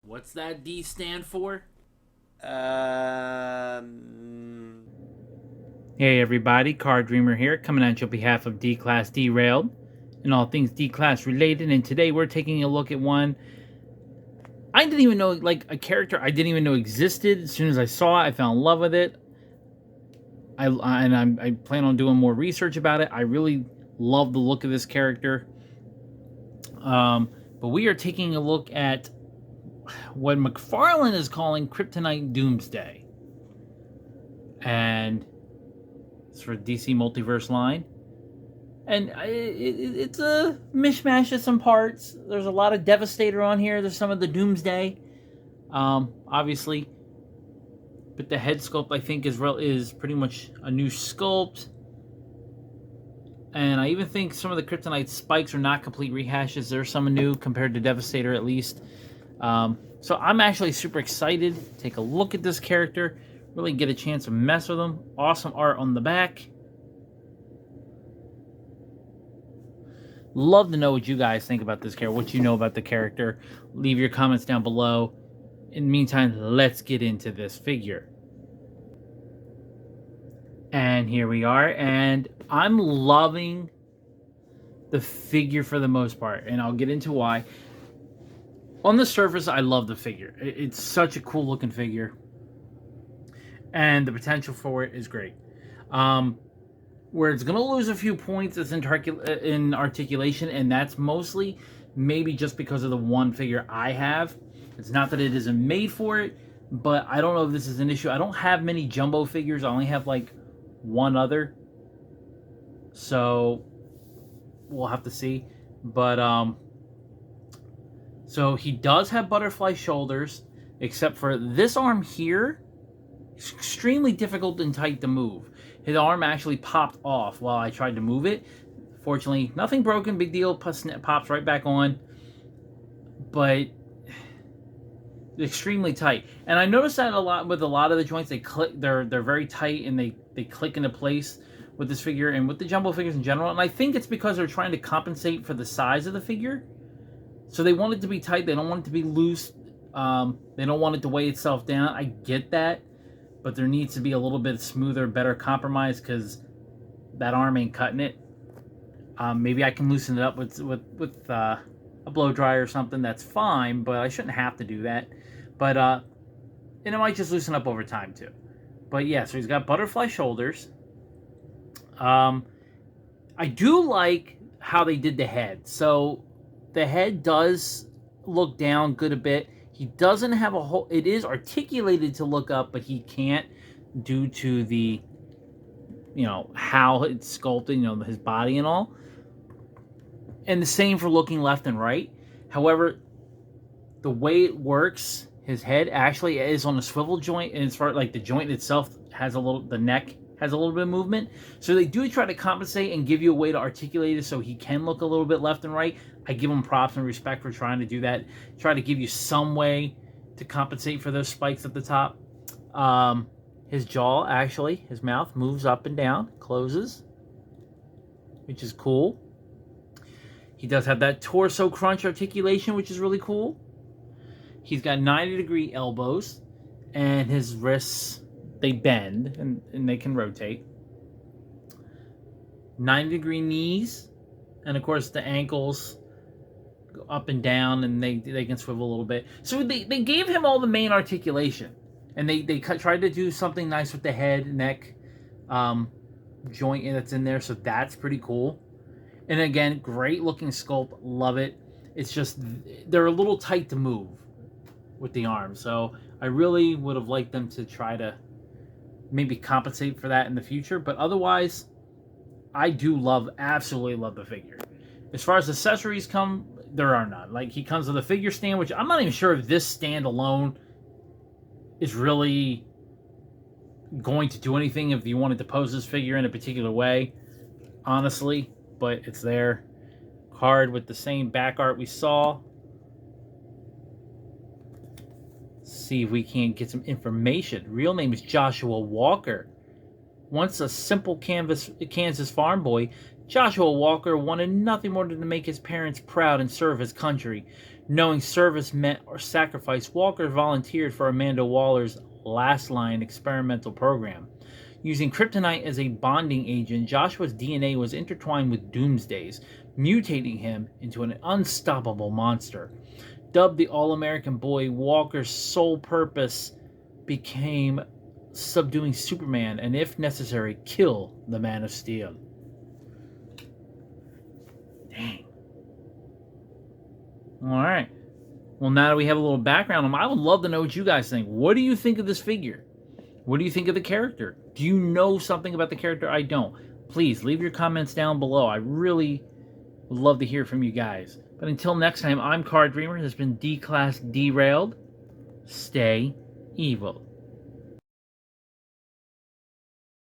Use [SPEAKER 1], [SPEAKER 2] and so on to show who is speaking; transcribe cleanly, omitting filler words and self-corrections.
[SPEAKER 1] What's that D stand for?
[SPEAKER 2] Um,
[SPEAKER 1] Hey everybody, Car Dreamer here, coming at you on behalf of D-Class Derailed and all things D-Class related. And today we're taking a look at one I didn't even know, like a character I didn't even know existed. As soon as I saw it, I fell in love with it. I plan on doing more research about it. I really love the look of this character. But we are taking a look at what McFarlane is calling Kryptonite Doomsday, and it's for DC Multiverse line. And it's a mishmash of some parts. There's a lot of Devastator on here. There's some of the Doomsday, obviously. But the head sculpt, I think, is pretty much a new sculpt. And I even think some of the Kryptonite spikes are not complete rehashes. There's some new compared to Devastator, at least. So I'm actually super excited to take a look at this character. Really get a chance to mess with him. Awesome art on the back. Love to know what you guys think about this character, what you know about the character. Leave your comments down below. In the meantime, let's get into this figure. And here we are, and I'm loving the figure for the most part, and I'll get into why. On the surface, I love the figure. It's such a cool looking figure, and the potential for it is great. Where it's going to lose a few points is in articulation, and that's mostly maybe just because of the one figure I have. It's not that it isn't made for it, but I don't know if this is an issue. I don't have many jumbo figures. I only have like one other, so we'll have to see. But so he does have butterfly shoulders, except for this arm here. It's extremely difficult and tight to move. His arm actually popped off while I tried to move it. Fortunately, nothing broken, big deal, pops right back on. But extremely tight. And I noticed that a lot with a lot of the joints. They click, they're very tight, and they click into place with this figure and with the jumbo figures in general. And I think it's because they're trying to compensate for the size of the figure. So they want it to be tight. They don't want it to be loose. They don't want it to weigh itself down. I get that. But there needs to be a little bit smoother, better compromise, because that arm ain't cutting it. Maybe I can loosen it up with a blow dry or something. That's fine, but I shouldn't have to do that. But and it might just loosen up over time too. But yeah, so he's got butterfly shoulders. I do like how they did the head. So the head does look down good a bit. He doesn't have a whole... It is articulated to look up, but he can't due to the, how it's sculpted, his body and all. And the same for looking left and right. However, the way it works, his head actually is on a swivel joint, and as far like the joint itself has the neck has a little bit of movement. So they do try to compensate and give you a way to articulate it so he can look a little bit left and right. I give him props and respect for trying to do that. Try to give you some way to compensate for those spikes at the top. His jaw, actually, his mouth moves up and down, closes, which is cool. He does have that torso crunch articulation, which is really cool. He's got 90-degree elbows, and his wrists, they bend, and they can rotate. 90-degree knees, and of course the ankles go up and down, and they can swivel a little bit. So they gave him all the main articulation, and they tried to do something nice with the head, neck, joint that's in there, so that's pretty cool. And again, great looking sculpt, love it. It's just, they're a little tight to move with the arms, so I really would have liked them to try to maybe compensate for that in the future. But otherwise, I do absolutely love the figure. As far as accessories come, there are none. Like, he comes with a figure stand, which I'm not even sure if this stand alone is really going to do anything if you wanted to pose this figure in a particular way, honestly. But it's there. Card with the same back art we saw. See if we can get some information. Real name is Joshua Walker. Once a simple Kansas farm boy, Joshua Walker wanted nothing more than to make his parents proud and serve his country. Knowing service meant or sacrifice, Walker volunteered for Amanda Waller's Last Line experimental program. Using kryptonite as a bonding agent, Joshua's DNA was intertwined with Doomsday's, mutating him into an unstoppable monster. Dubbed the All-American Boy, Walker's sole purpose became subduing Superman and, if necessary, kill the Man of Steel. Dang. Alright. Well, now that we have a little background on him, I would love to know what you guys think. What do you think of this figure? What do you think of the character? Do you know something about the character I don't? Please, leave your comments down below. I really would love to hear from you guys. But until next time, I'm Card Dreamer. This has been D-Class Derailed. Stay evil.